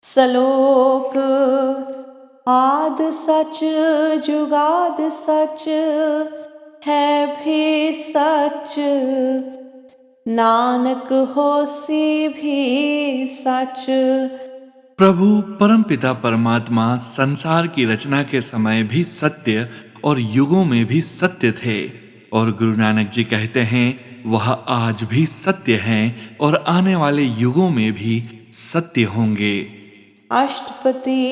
सलोक आद सच जुगाद सच है भी सच, नानक होसी भी सच। प्रभु परमपिता परमात्मा संसार की रचना के समय भी सत्य और युगों में भी सत्य थे। और गुरु नानक जी कहते हैं वह आज भी सत्य हैं और आने वाले युगों में भी सत्य होंगे। अष्टपति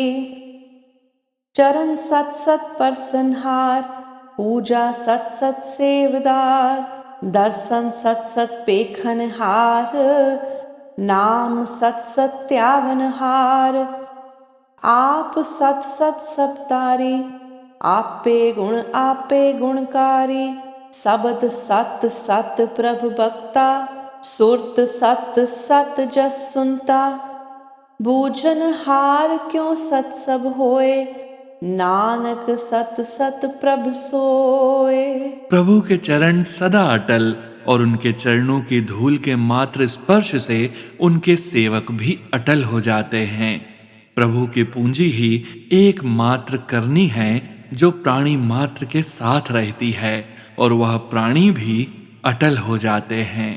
चरण सत सत परसनहार, पूजा सत सत सेवदार, दर्शन सत सत पेखनहार, नाम सत सत्यावनहार। आप सत सत सबतारी, आपे गुणकारी, शब्द सत सत प्रभ बक्ता, सुरत सत सत जस सुनता। बूझन हार क्यों सत सब होए, नानक सत सत प्रभ सोए। प्रभु के चरण सदा अटल और उनके चरणों की धूल के मात्र स्पर्श से उनके सेवक भी अटल हो जाते हैं। प्रभु की पूंजी ही एकमात्र करनी है जो प्राणी मात्र के साथ रहती है और वह प्राणी भी अटल हो जाते हैं।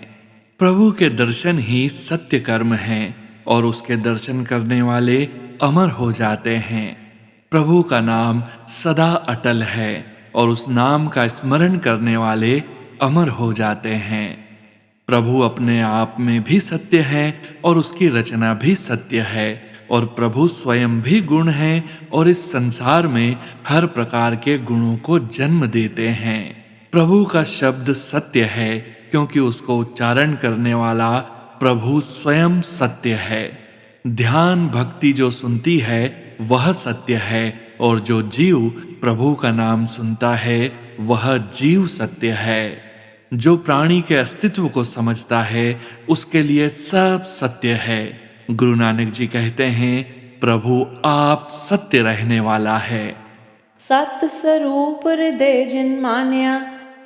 प्रभु के दर्शन ही सत्य कर्म हैं और उसके दर्शन करने वाले अमर हो जाते हैं। प्रभु का नाम सदा अटल है और उस नाम का स्मरण करने वाले अमर हो जाते हैं। प्रभु अपने आप में भी सत्य है और उसकी रचना भी सत्य है और प्रभु स्वयं भी गुण है और इस संसार में हर प्रकार के गुणों को जन्म देते हैं। प्रभु का शब्द सत्य है क्योंकि उसको उच्चारण करने वाला प्रभु स्वयं सत्य है। ध्यान भक्ति जो सुनती है वह सत्य है और जो जीव प्रभु का नाम सुनता है वह जीव सत्य है। जो प्राणी के अस्तित्व को समझता है उसके लिए सब सत्य है। गुरु नानक जी कहते हैं प्रभु आप सत्य रहने वाला है। सत स्वरूप हृदय जिन मान्या,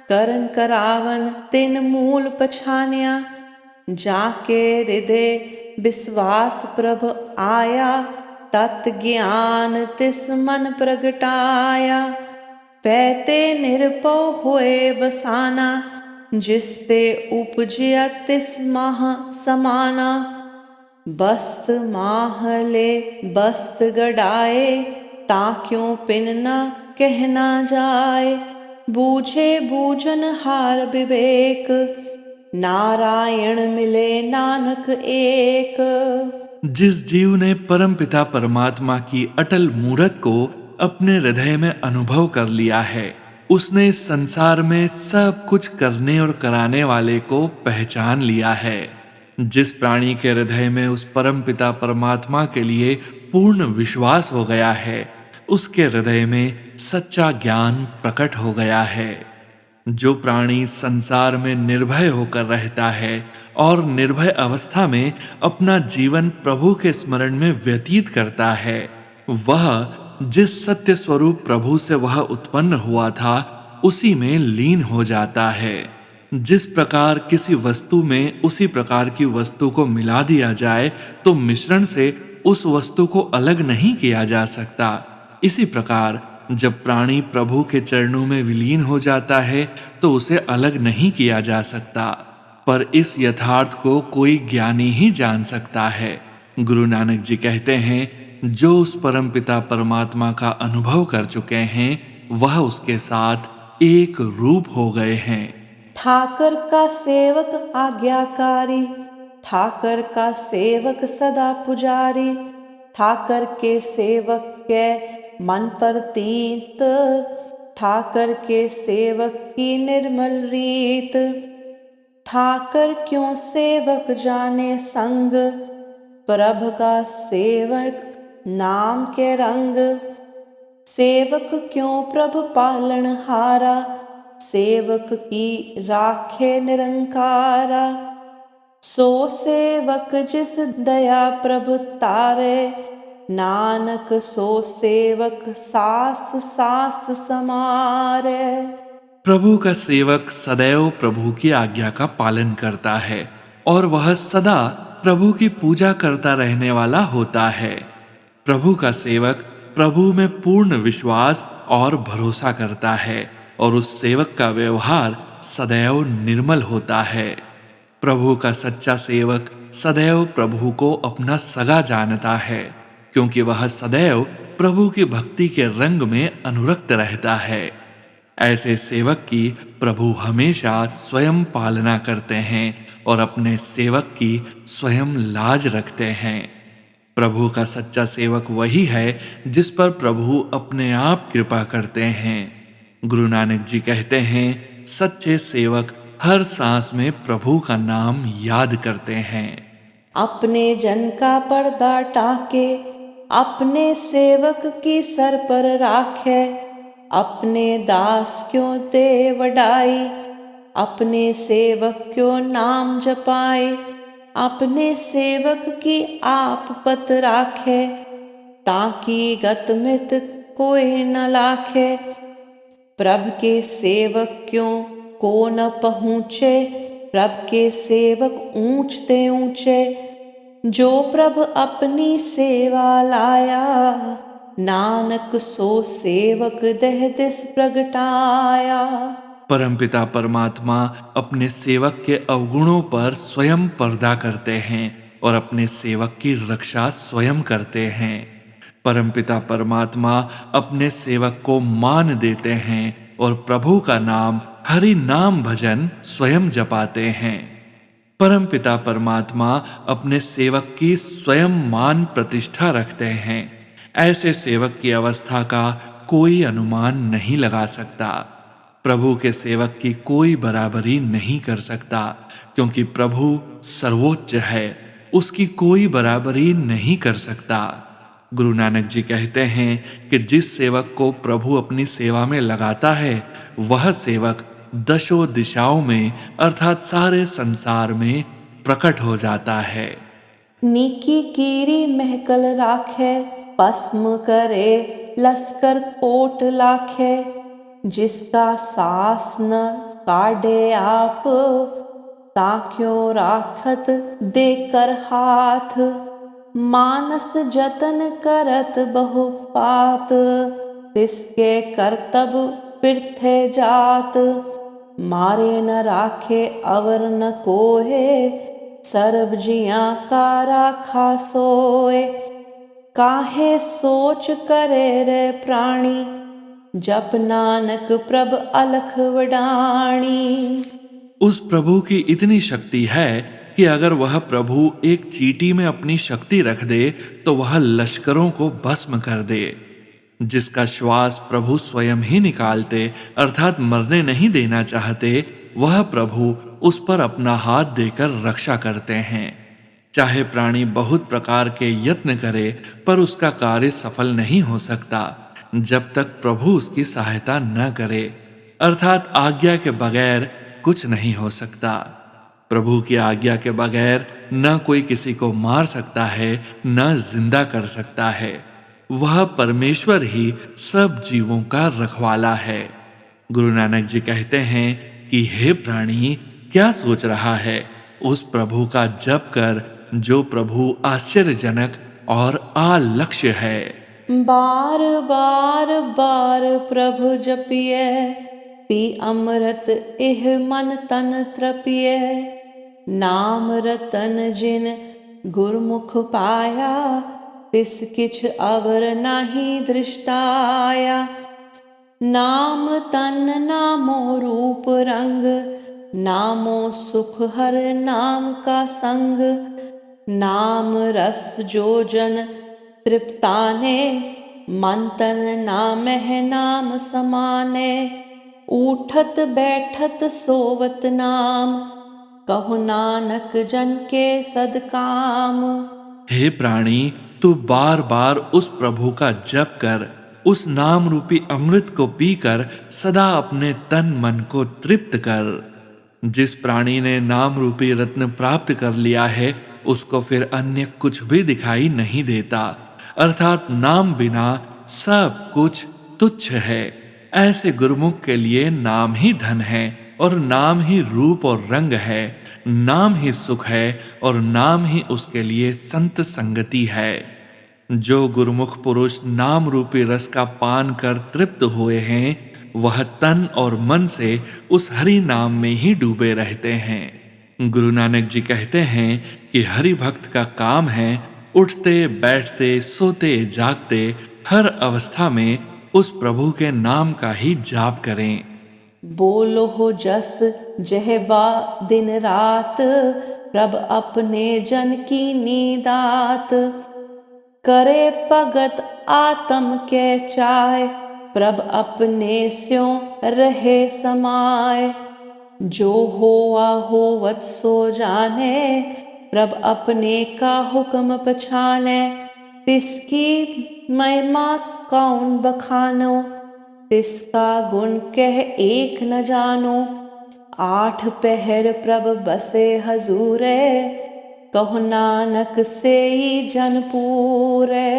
करन करावन तिन मूल पछान्या। जाके हृदय विश्वास प्रभ आया, तत् ज्ञान तिस मन प्रगटाया। पैते निरपौ होए बसाना, जिसते उपजया तिस माह समाना। बस्त माहले बस्त गड़ाए, ताक्यों पिन न कहना जाए। बूझे बूझन हार विवेक, नारायण मिले नानक एक। जिस जीव ने परमपिता परमात्मा की अटल मूरत को अपने हृदय में अनुभव कर लिया है उसने इस संसार में सब कुछ करने और कराने वाले को पहचान लिया है। जिस प्राणी के हृदय में उस परमपिता परमात्मा के लिए पूर्ण विश्वास हो गया है उसके हृदय में सच्चा ज्ञान प्रकट हो गया है। जो प्राणी संसार में निर्भय होकर रहता है और निर्भय अवस्था में अपना जीवन प्रभु के स्मरण में व्यतीत करता है वह जिस सत्य स्वरूप प्रभु से वह उत्पन्न हुआ था उसी में लीन हो जाता है। जिस प्रकार किसी वस्तु में उसी प्रकार की वस्तु को मिला दिया जाए तो मिश्रण से उस वस्तु को अलग नहीं किया जा सकता, इसी प्रकार जब प्राणी प्रभु के चरणों में विलीन हो जाता है तो उसे अलग नहीं किया जा सकता। पर इस यथार्थ को कोई ज्ञानी ही जान सकता है। गुरु नानक जी कहते हैं जो उस परमपिता परमात्मा का अनुभव कर चुके हैं वह उसके साथ एक रूप हो गए हैं। ठाकर का सेवक आज्ञाकारी, ठाकर का सेवक सदा पुजारी। ठाकर के सेवक के मन पर तीत, ठाकर के सेवक की निर्मल रीत। ठाकर क्यों सेवक जाने संग, प्रभ का सेवक नाम के रंग। सेवक क्यों प्रभ पालन हारा, सेवक की राखे निरंकारा। सो सेवक जिस दया प्रभु तारे, नानक सो सेवक सास सास समारे। प्रभु का सेवक सदैव प्रभु की आज्ञा का पालन करता है और वह सदा प्रभु की पूजा करता रहने वाला होता है। प्रभु का सेवक प्रभु में पूर्ण विश्वास और भरोसा करता है और उस सेवक का व्यवहार सदैव निर्मल होता है। प्रभु का सच्चा सेवक सदैव प्रभु को अपना सगा जानता है, क्योंकि वह सदैव प्रभु की भक्ति के रंग में अनुरक्त रहता है। ऐसे सेवक की प्रभु हमेशा स्वयं पालना करते हैं और अपने सेवक की स्वयं लाज रखते हैं। प्रभु का सच्चा सेवक वही है जिस पर प्रभु अपने आप कृपा करते हैं। गुरु नानक जी कहते हैं, सच्चे सेवक हर सांस में प्रभु का नाम याद करते हैं। अपने जन का पर्दा टाके अपने सेवक की सर पर राखे, अपने दास क्यों ते वडाई, अपने सेवक क्यों नाम जपाए, अपने सेवक की आप पत राखे, ताकि गत मित कोई न लाखे। प्रभ के सेवक क्यों को न पहुँचे, प्रभ के सेवक ऊंचते ऊंचे, जो प्रभ अपनी सेवा लाया, नानक सो सेवक देह दिस प्रगटाया। परमपिता परमात्मा अपने सेवक के अवगुणों पर स्वयं पर्दा करते हैं और अपने सेवक की रक्षा स्वयं करते हैं। परमपिता परमात्मा अपने सेवक को मान देते हैं और प्रभु का नाम हरि नाम भजन स्वयं जपाते हैं। परमपिता परमात्मा अपने सेवक की स्वयं मान प्रतिष्ठा रखते हैं। ऐसे सेवक की अवस्था का कोई अनुमान नहीं लगा सकता। प्रभु के सेवक की कोई बराबरी नहीं कर सकता, क्योंकि प्रभु सर्वोच्च है, उसकी कोई बराबरी नहीं कर सकता। गुरु नानक जी कहते हैं कि जिस सेवक को प्रभु अपनी सेवा में लगाता है, वह सेवक दशों दिशाओं में अर्थात सारे संसार में प्रकट हो जाता है। नीकी कीरी महकल राखे, भस्म करे लश्कर कोट लाखे, जिसका सास न काढ़े आप, ताक्यों राखत देकर हाथ, मानस जतन करत बहु पात, तिसके करतब पिरथे जात, मारे न राखे अवर न कोहे, सर्ब जिया का राखा सोए, काहे सोच करे रे प्राणी, जप नानक प्रभ अलख वडाणी। उस प्रभु की इतनी शक्ति है कि अगर वह प्रभु एक चींटी में अपनी शक्ति रख दे तो वह लश्करों को भस्म कर दे। जिसका श्वास प्रभु स्वयं ही निकालते अर्थात मरने नहीं देना चाहते, वह प्रभु उस पर अपना हाथ देकर रक्षा करते हैं। चाहे प्राणी बहुत प्रकार के यत्न करे, पर उसका कार्य सफल नहीं हो सकता जब तक प्रभु उसकी सहायता न करे, अर्थात आज्ञा के बगैर कुछ नहीं हो सकता। प्रभु की आज्ञा के बगैर न कोई किसी को मार सकता है, न जिंदा कर सकता है। वह परमेश्वर ही सब जीवों का रखवाला है। गुरु नानक जी कहते हैं कि हे प्राणी, क्या सोच रहा है, उस प्रभु का जप कर जो प्रभु आश्चर्यजनक और आलक्ष्य है। बार बार बार प्रभु जपिए, पी अमृत इह मन तन त्रपिए, नाम रतन जिन गुरमुख पाया, तिस किछ अवर नाही दृष्टाया। नाम तन नामो रूप रंग, नामो सुख हर नाम का संग, नाम रस जो जन तृप्ताने, मन तन नामह नाम समाने, उठत बैठत सोवत नाम, कहु नानक जन के सदकाम। हे प्राणी, तू बार बार उस प्रभु का जप कर, उस नाम रूपी अमृत को पीकर सदा अपने तन मन को तृप्त कर। जिस प्राणी ने नाम रूपी रत्न प्राप्त कर लिया है, उसको फिर अन्य कुछ भी दिखाई नहीं देता, अर्थात नाम बिना सब कुछ तुच्छ है। ऐसे गुरुमुख के लिए नाम ही धन है और नाम ही रूप और रंग है, नाम ही सुख है और नाम ही उसके लिए संत संगति है। जो गुरुमुख पुरुष नाम रूपी रस का पान कर तृप्त हुए हैं, वह तन और मन से उस हरि नाम में ही डूबे रहते हैं। गुरु नानक जी कहते हैं कि हरि भक्त का काम है उठते बैठते सोते जागते हर अवस्था में उस प्रभु के नाम का ही जाप करें। बोलो हो जस जहबा दिन रात, प्रभ अपने जन की नीदात। करे भगत आत्म के चाय, प्रभ अपने स्यों रहे समाय। जो होवा होवत सो जाने, प्रभ अपने का हुक्म पछाने। तिसकी महिमा कौन बखानो, तिसका गुण कह एक न जानो। आठ पहर प्रभ बसे हजूरे, कहो नानक से ही जन पूरे।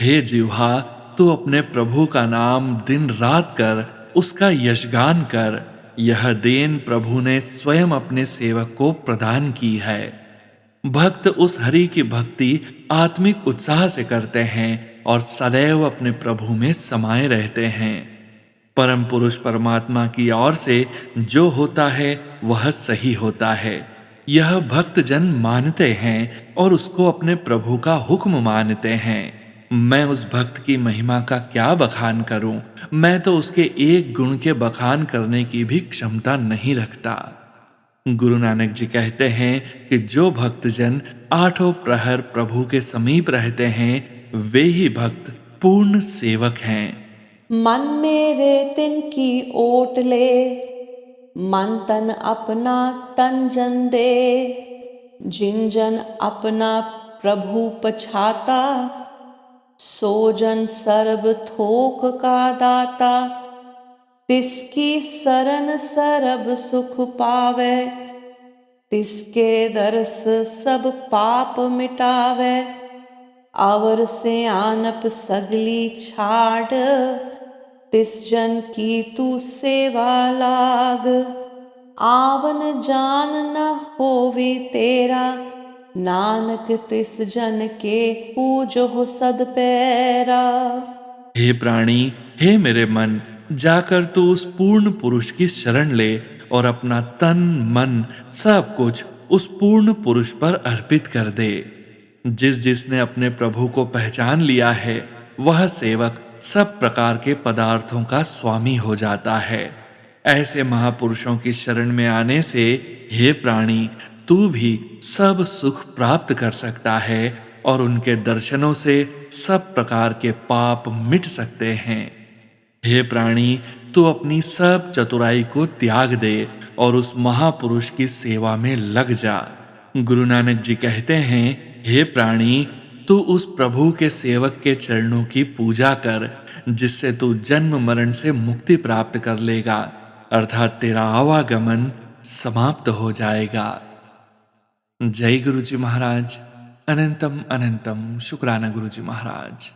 हे जिह्वा, तू अपने प्रभु का नाम दिन रात कर, उसका यशगान कर। यह देन प्रभु ने स्वयं अपने सेवक को प्रदान की है। भक्त उस हरि की भक्ति आत्मिक उत्साह से करते हैं और सदैव अपने प्रभु में समाये रहते हैं। परम पुरुष परमात्मा की ओर से जो होता है वह सही होता है, यह भक्त जन मानते हैं और उसको अपने प्रभु का हुक्म मानते हैं। मैं उस भक्त की महिमा का क्या बखान करूं? मैं तो उसके एक गुण के बखान करने की भी क्षमता नहीं रखता। गुरु नानक जी कहते हैं कि जो भक्तजन आठों प्रहर प्रभु के समीप रहते हैं, वे ही भक्त पूर्ण सेवक हैं। मन मेरे तिनकी ओट ले, मन तन अपना तन जन दे। जिन जन अपना प्रभु पछाता, सो जन सर्ब थोक का दाता। तिसकी सरन सरब सुख पावे, तिसके दरस सब पाप मिटावे। अवर से आनप सगली छाड़, तिस जन की तू सेवा लाग। आवन जान न होवी तेरा, नानक तिस जन के पूजो सद पैरा। हे प्राणी, हे मेरे मन, जाकर तू उस पूर्ण पुरुष की शरण ले और अपना तन मन सब कुछ उस पूर्ण पुरुष पर अर्पित कर दे। जिसने अपने प्रभु को पहचान लिया है, वह सेवक सब प्रकार के पदार्थों का स्वामी हो जाता है। ऐसे महापुरुषों की शरण में आने से हे प्राणी, तू भी सब सुख प्राप्त कर सकता है और उनके दर्शनों से सब प्रकार के पाप मिट सकते हैं। हे प्राणी, तू अपनी सब चतुराई को त्याग दे और उस महापुरुष की सेवा में लग जा। गुरु नानक जी कहते हैं, हे प्राणी, तू उस प्रभु के सेवक के चरणों की पूजा कर, जिससे तू जन्म मरण से मुक्ति प्राप्त कर लेगा, अर्थात तेरा आवागमन समाप्त हो जाएगा। जय गुरु जी महाराज। अनंतम अनंतम शुक्राना गुरु जी महाराज।